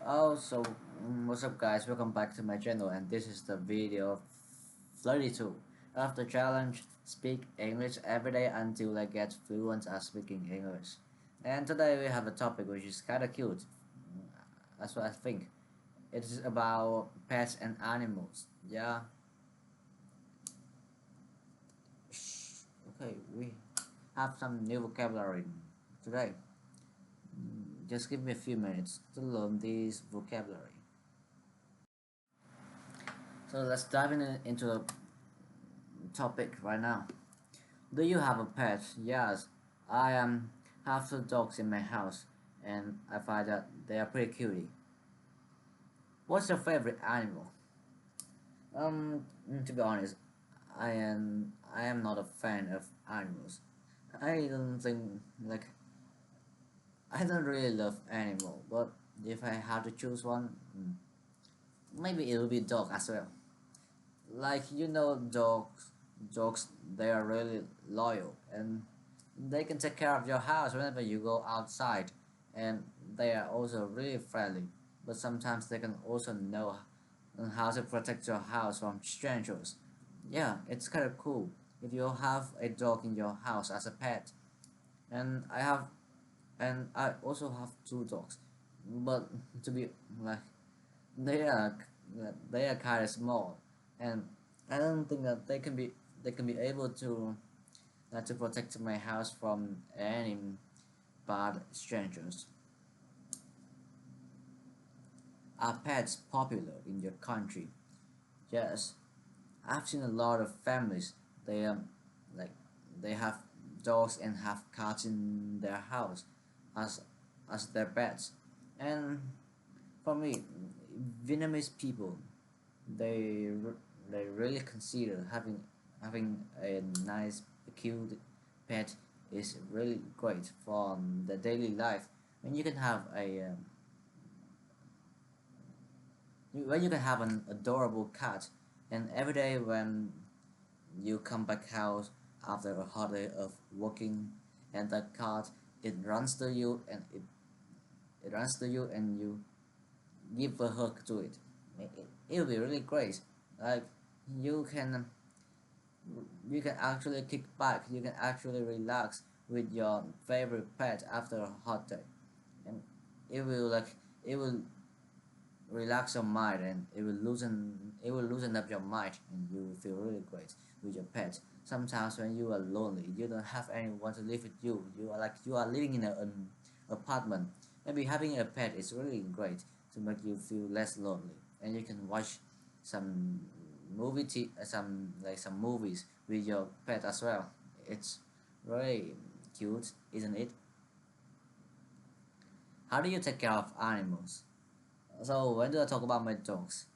What's up guys, welcome back to my channel, and this is the video 32 of the challenge speak English every day until I get fluent at speaking English. And today we have a topic which is kinda cute. That's what I think. It is about pets and animals. Yeah. Okay, we have some new vocabulary today. Just give me a few minutes to learn this vocabulary. So let's dive into the topic right now. Do you have a pet? Yes, I have two dogs in my house, and I find that they are pretty cutie. What's your favorite animal? To be honest, I am not a fan of animals. I don't think like I don't really love animal, but if I had to choose one, maybe it will be dog as well. Like dogs they are really loyal and they can take care of your house whenever you go outside, and they are also really friendly, but sometimes they can also know how to protect your house from strangers. Yeah, it's kind of cool if you have a dog in your house as a pet. And I also have two dogs, but to be like they are they are kind of small, and I don't think that they can be able to protect my house from any bad strangers. Are pets popular in your country? Yes, I've seen a lot of families. They like they have dogs and have cats in their house as as their pets. And for me, Vietnamese people they they really consider having a nice cute pet is really great for the daily life. When you can have when you can have an adorable cat, and every day when you come back house after a hard day of working, and that cat it runs to you and it runs to you and you give a hug to it. It'll be really great. Like you can you can actually kick back, you can actually relax with your favorite pet after a hot day, and it will relax your mind, and it will loosen up your mind, and you will feel really great with your pet. Sometimes when you are lonely, you don't have anyone to live with you, you are living in an apartment. Maybe having a pet is really great to make you feel less lonely, and you can watch some some movies with your pet as well. It's really cute, isn't it? How do you take care of animals? So when do I talk about my dogs?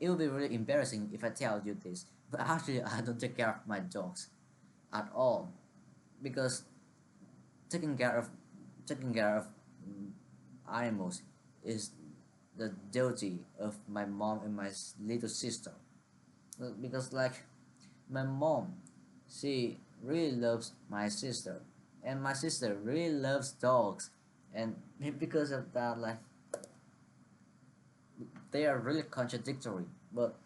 It would be really embarrassing if I tell you this, but actually I don't take care of my dogs at all, because taking care of taking care of mm, animals is the duty of my mom and my little sister. Because like my mom, she really loves my sister, and my sister really loves dogs, and because of that, like they are really contradictory. But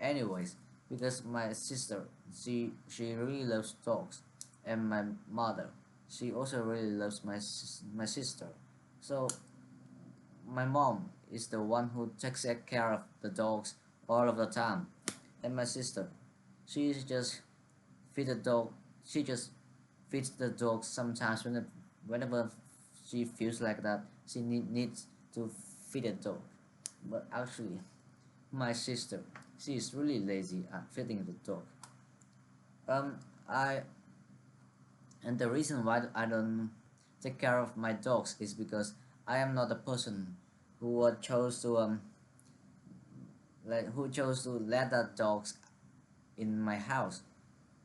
anyways, because my sister, she really loves dogs, and my mother, she also really loves my sister. So my mom is the one who takes care of the dogs all of the time, and my sister, she just feed the dog. She just feeds the dog sometimes whenever she feels like that. She needs to feed the dog. But actually, my sister, she is really lazy at feeding the dog. I and the reason why I don't take care of my dogs is because I am not a person who chose to who chose to let the dogs in my house.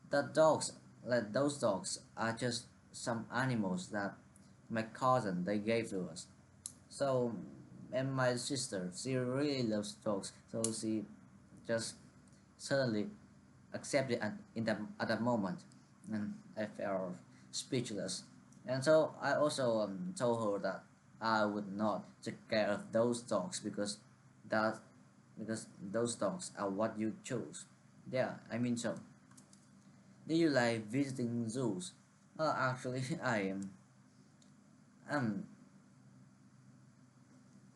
The dogs, like those dogs, are just some animals that my cousin they gave to us. So, and my sister, she really loves dogs, so she just suddenly accepted at that moment, and I felt speechless. And so I also told her that I would not take care of those dogs that because those dogs are what you chose. Yeah, I mean so. Do you like visiting zoos? Actually, um,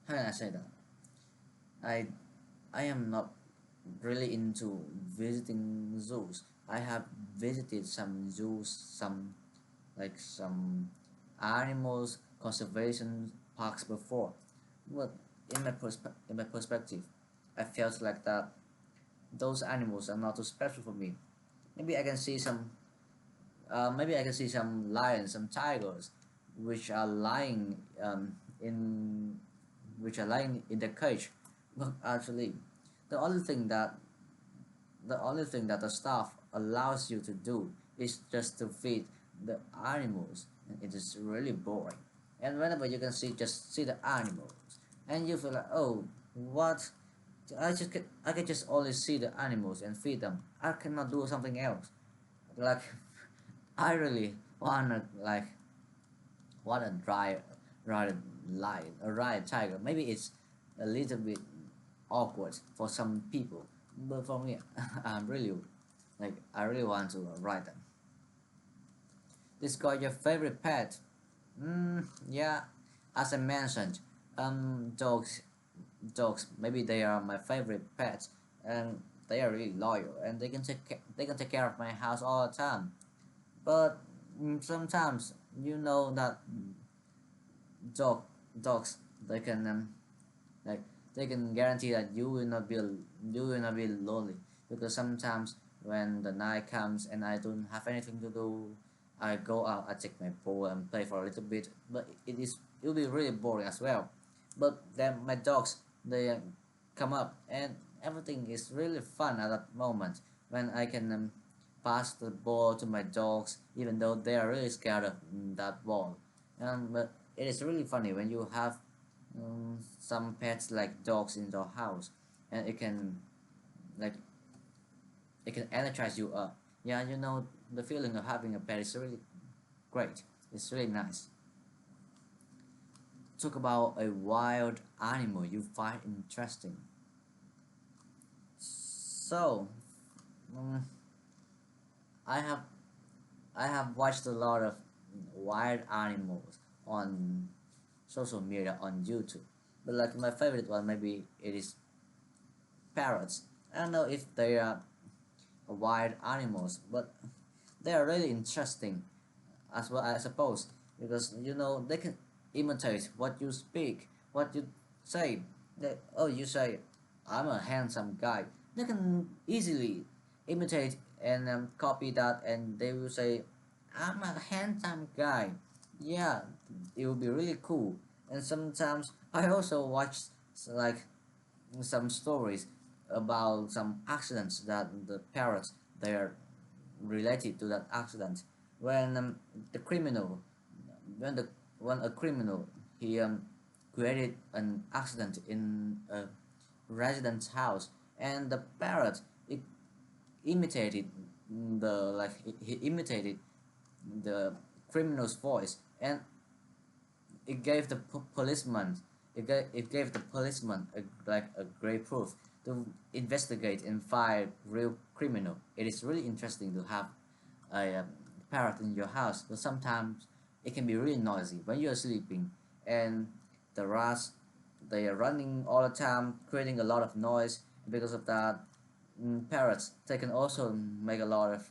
how can I say that? I, I am not really into visiting zoos. I have visited some zoos, some animals conservation parks before, but in my perspective, I felt like that those animals are not too special for me. Maybe I can see some maybe I can see some lions, some tigers, which are lying in which are lying in the cage. But actually, the only thing that the only thing that the staff allows you to do is just to feed the animals, and it is really boring. And whenever you can just see the animals, and you feel like, oh, what? I can just only see the animals and feed them. I cannot do something else. Like I really wanna ride a lion, a ride tiger. Maybe it's a little bit awkward for some people, but for me, I'm really I really want to ride them. Describe your favorite pet. Yeah, as I mentioned, dogs, maybe they are my favorite pets, and they are really loyal, and they can take care of my house all the time. But sometimes you know that dog dogs they can like they can guarantee that you will not be lonely, because sometimes when the night comes and I don't have anything to do, I go out, I take my ball and play for a little bit, but it will be really boring as well. But then my dogs they come up, and everything is really fun at that moment when I can pass the ball to my dogs, even though they are really scared of that ball. But it is really funny when you have some pets like dogs in your house, and like it can energize you up. Yeah, you know the feeling of having a pet is really great. It's really nice. Talk about a wild animal you find interesting. So, um, I have I have watched a lot of wild animals on social media on YouTube, but like my favorite one maybe it is parrots. I don't know if they are wild animals, but they are really interesting as well, I suppose, because you know they can imitate what you speak, what you say. You say, "I'm a handsome guy." They can easily imitate and copy that, and they will say, "I'm a handsome guy." Yeah, it will be really cool. And sometimes I also watch like some stories about some accidents that the parrots they are related to that accident when the criminal when the when a criminal he created an accident in a resident's house, and the parrot it imitated he imitated the criminal's voice, and it gave the policeman it gave the policeman a great proof to investigate and find real criminal. It is really interesting to have a parrot in your house, but sometimes it can be really noisy when you're sleeping, and the rats they are running all the time creating a lot of noise. Because of that, parrots they can also make a lot of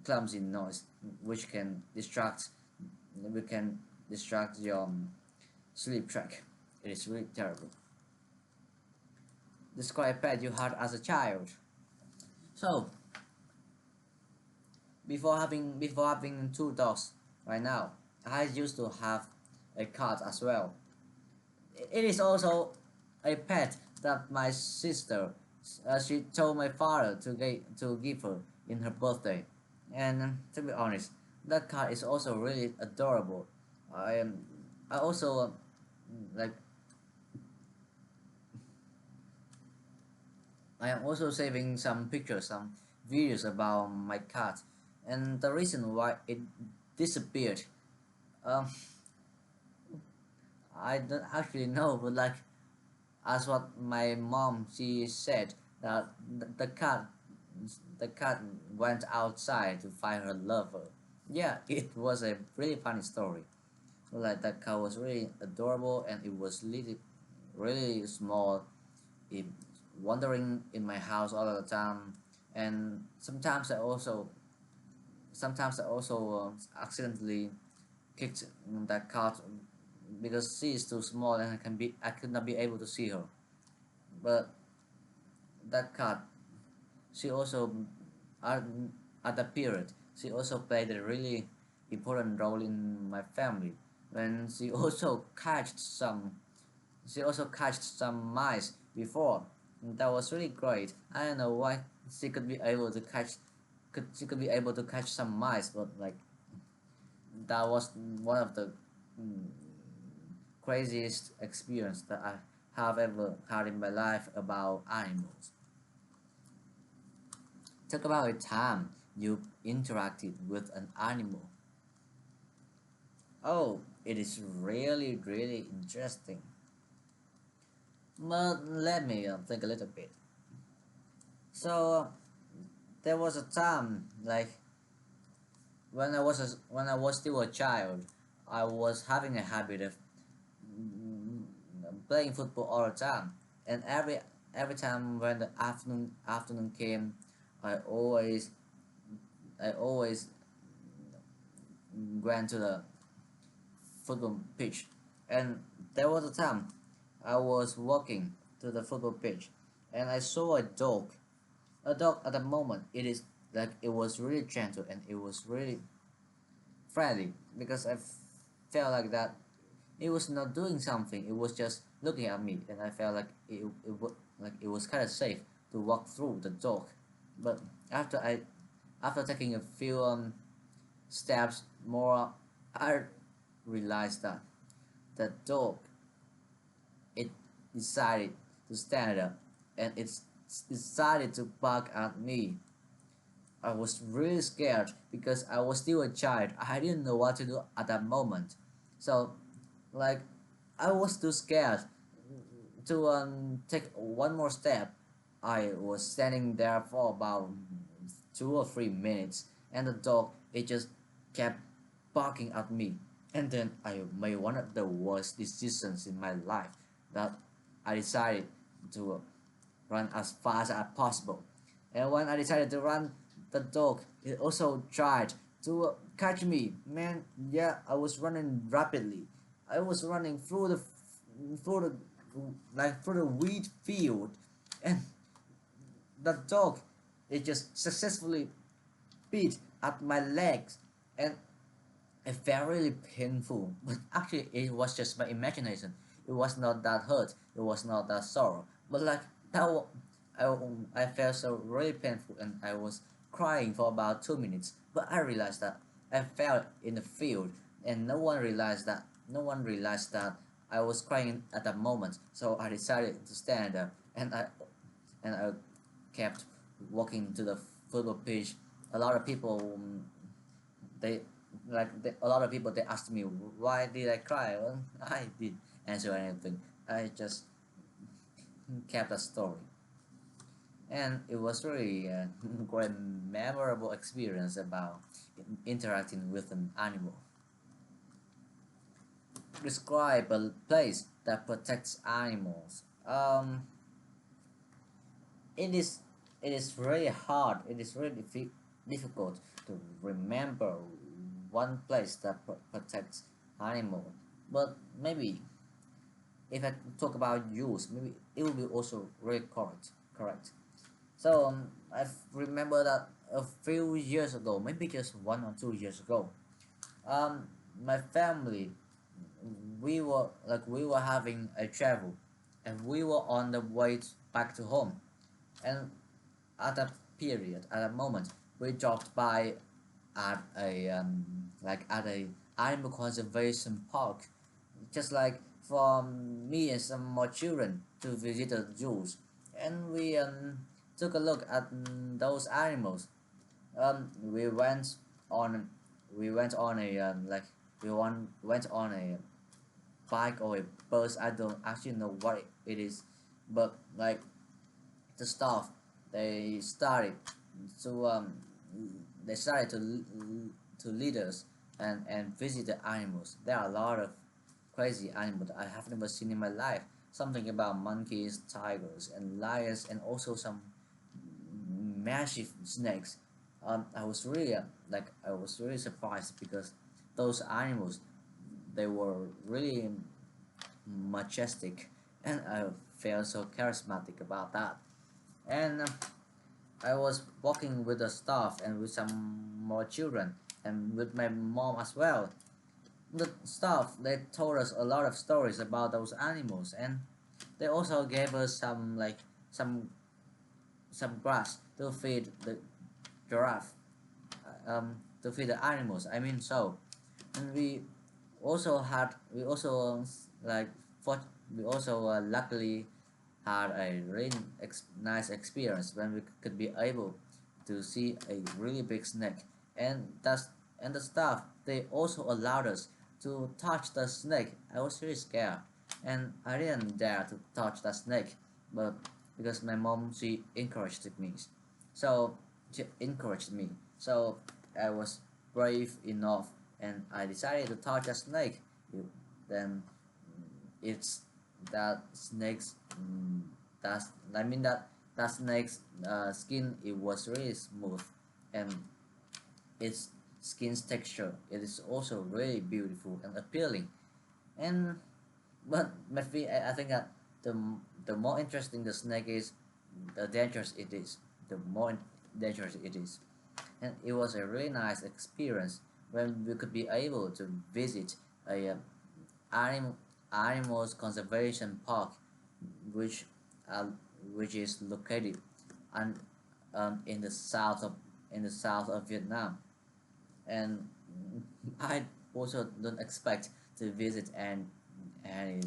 clumsy noise, which can distract we can distract your sleep track. It is really terrible. Describe a pet you had as a child. So before having two dogs right now, I used to have a cat as well. It is also a pet that my sister she told my father to give her in her birthday, and to be honest, that cat is also really adorable. I am I also like I am also saving some pictures, some videos about my cat, and the reason why it disappeared Um, I don't actually know, but like as what my mom she said that the cat went outside to find her lover. Yeah, it was a really funny story. Like that cat was really adorable and it was really small. It wandering in my house all the time, and sometimes I also accidentally kicked that cat because she is too small and I could not be able to see her. But that cat, she also at, at that period she also played a really important role in my family when she also catched some mice before. That was really great. I don't know why she could be able to catch she could be able to catch some mice, but like that was one of the mm, craziest experience that I have ever had in my life about animals. Talk about a time you interacted with an animal. Oh, it is really interesting. But let me think a little bit. So there was a time like when I was still a child, I was having a habit of mm, playing football all the time, and every time when the afternoon came, I always I always went to the football pitch, and there was a time I was walking to the football pitch, and I saw a dog. A dog at the moment it is like it was really gentle and it was really friendly because felt like that it was not doing something. It was just looking at me, and I felt like it was kind of safe to walk through the dog. But after I after taking a few steps more, I realized that the dog it decided to stand up and it decided to bark at me. I was really scared because I was still a child. I didn't know what to do at that moment. So, like, I was too scared to take one more step. I was standing there for about 2 or 3 minutes, and the dog it just kept barking at me. And then I made one of the worst decisions in my life that I decided to run as fast as possible. And when I decided to run, the dog it also tried to catch me. Man, yeah, I was running rapidly. I was running through the through the wheat field, and the dog it just successfully bit at my legs, and it felt really painful. But actually, it was just my imagination. It was not that hurt. It was not that sorrow. But like that, I felt so really painful, and I was crying for about 2 minutes. But I realized that I fell in the field, and no one realized that I was crying at that moment. So I decided to stand up, and I kept walking to the football pitch. A lot of people they a lot of people they asked me why did I cry. Well, I did answer anything. I just kept a story, and it was really a great memorable experience about interacting with an animal. Describe a place that protects animals. It is it is really hard. It is really difficult to remember one place that protects animals. But maybe if I talk about use, maybe it will be also really correct. Correct. So I remember that a few years ago, maybe just 1 or 2 years ago, um, my family we were having a travel, and we were on the way back to home, and at that period, at that moment, we dropped by at a at a animal conservation park, just like for me and some more children to visit the zoos, and we took a look at those animals. Um, we went on we went on a went on a bike or a bus. I don't actually know what it is, but like the staff, they started to they started to lead us and visit the animals. There are a lot of crazy animals I have never seen in my life. Something about monkeys, tigers, and lions, and also some massive snakes. I was really surprised because those animals, they were really majestic, and I felt so charismatic about that. And I was walking with the staff and with some more children and with my mom as well. The staff, they told us a lot of stories about those animals, and they also gave us some like some some grass to feed the giraffe, to feed the animals. I mean, so, and we also like for we also luckily had a really nice experience when we could be able to see a really big snake, and the staff, they also allowed us to touch the snake. I was really scared, and I didn't dare to touch the snake, but because my mom, she encouraged me, so she encouraged me, so I was brave enough, and I decided to touch the snake. Then it's that snake's that's I mean that snake's skin, it was really smooth, and its skin's texture, it is also really beautiful and appealing. And but I think that the more interesting the snake is, the dangerous it is. The more dangerous it is, and it was a really nice experience when we could be able to visit a anim- animals conservation park, which uh, which is located on, in the south of Vietnam. And I also don't expect to visit any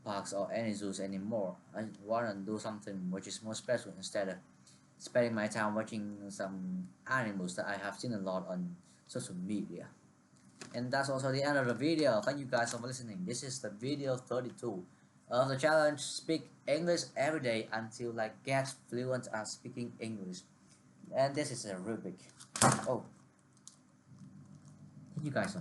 parks or any zoos anymore. I want to do something which is more special instead of spending my time watching some animals that I have seen a lot on social media. And that's also the end of the video. Thank you guys for listening. This is the video 32 of the challenge. Speak English every day until I get fluent at speaking English. And this is a rubric. Oh, thank you guys.